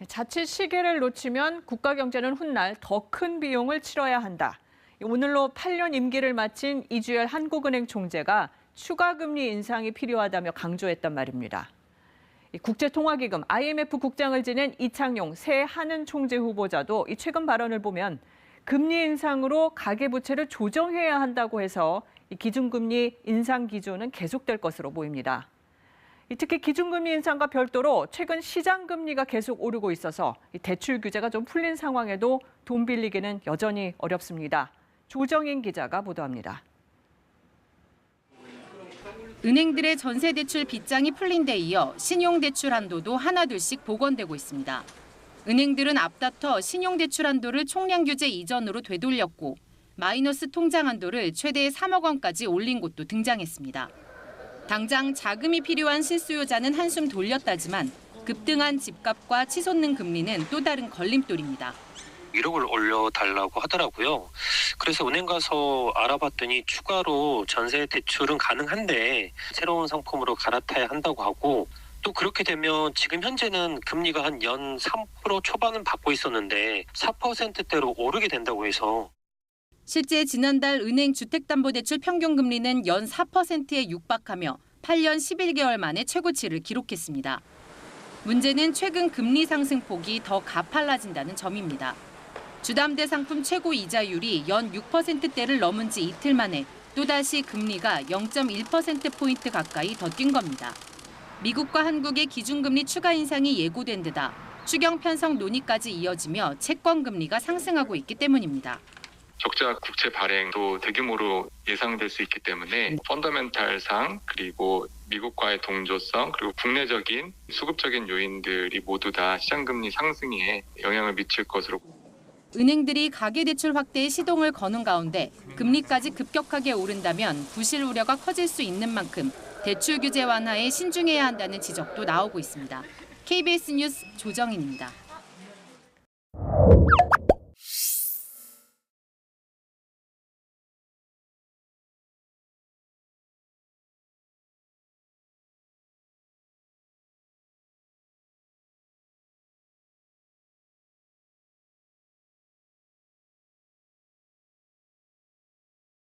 자칫 시기를 놓치면 국가 경제는 훗날 더 큰 비용을 치러야 한다. 오늘로 8년 임기를 마친 이주열 한국은행 총재가 추가 금리 인상이 필요하다며 강조했단 말입니다. 국제통화기금 IMF 국장을 지낸 이창용 새 한은 총재 후보자도 이 최근 발언을 보면 금리 인상으로 가계부채를 조정해야 한다고 해서 이 기준금리 인상 기조는 계속될 것으로 보입니다. 특히 기준금리 인상과 별도로 최근 시장금리가 계속 오르고 있어서 대출 규제가 좀 풀린 상황에도 돈 빌리기는 여전히 어렵습니다. 조정인 기자가 보도합니다. 은행들의 전세대출 빗장이 풀린 데 이어 신용대출 한도도 하나둘씩 복원되고 있습니다. 은행들은 앞다퉈 신용대출 한도를 총량 규제 이전으로 되돌렸고 마이너스 통장 한도를 최대 3억 원까지 올린 곳도 등장했습니다. 당장 자금이 필요한 실수요자는 한숨 돌렸다지만 급등한 집값과 치솟는 금리는 또 다른 걸림돌입니다. 1억을 올려달라고 하더라고요. 그래서 은행 가서 알아봤더니 추가로 전세 대출은 가능한데 새로운 상품으로 갈아타야 한다고 하고 또 그렇게 되면 지금 현재는 금리가 한 연 3% 초반은 받고 있었는데 4%대로 오르게 된다고 해서 실제 지난달 은행 주택담보대출 평균 금리는 연 4%에 육박하며 8년 11개월 만에 최고치를 기록했습니다. 문제는 최근 금리 상승폭이 더 가팔라진다는 점입니다. 주담대 상품 최고 이자율이 연 6%대를 넘은 지 이틀 만에 또다시 금리가 0.1%포인트 가까이 더 뛴 겁니다. 미국과 한국의 기준금리 추가 인상이 예고된 데다 추경 편성 논의까지 이어지며 채권 금리가 상승하고 있기 때문입니다. 적자 국채 발행도 대규모로 예상될 수 있기 때문에 펀더멘탈상 그리고 미국과의 동조성 그리고 국내적인 수급적인 요인들이 모두 다 시장금리 상승에 영향을 미칠 것으로. 은행들이 가계대출 확대에 시동을 거는 가운데 금리까지 급격하게 오른다면 부실 우려가 커질 수 있는 만큼 대출 규제 완화에 신중해야 한다는 지적도 나오고 있습니다. KBS 뉴스 조정인입니다.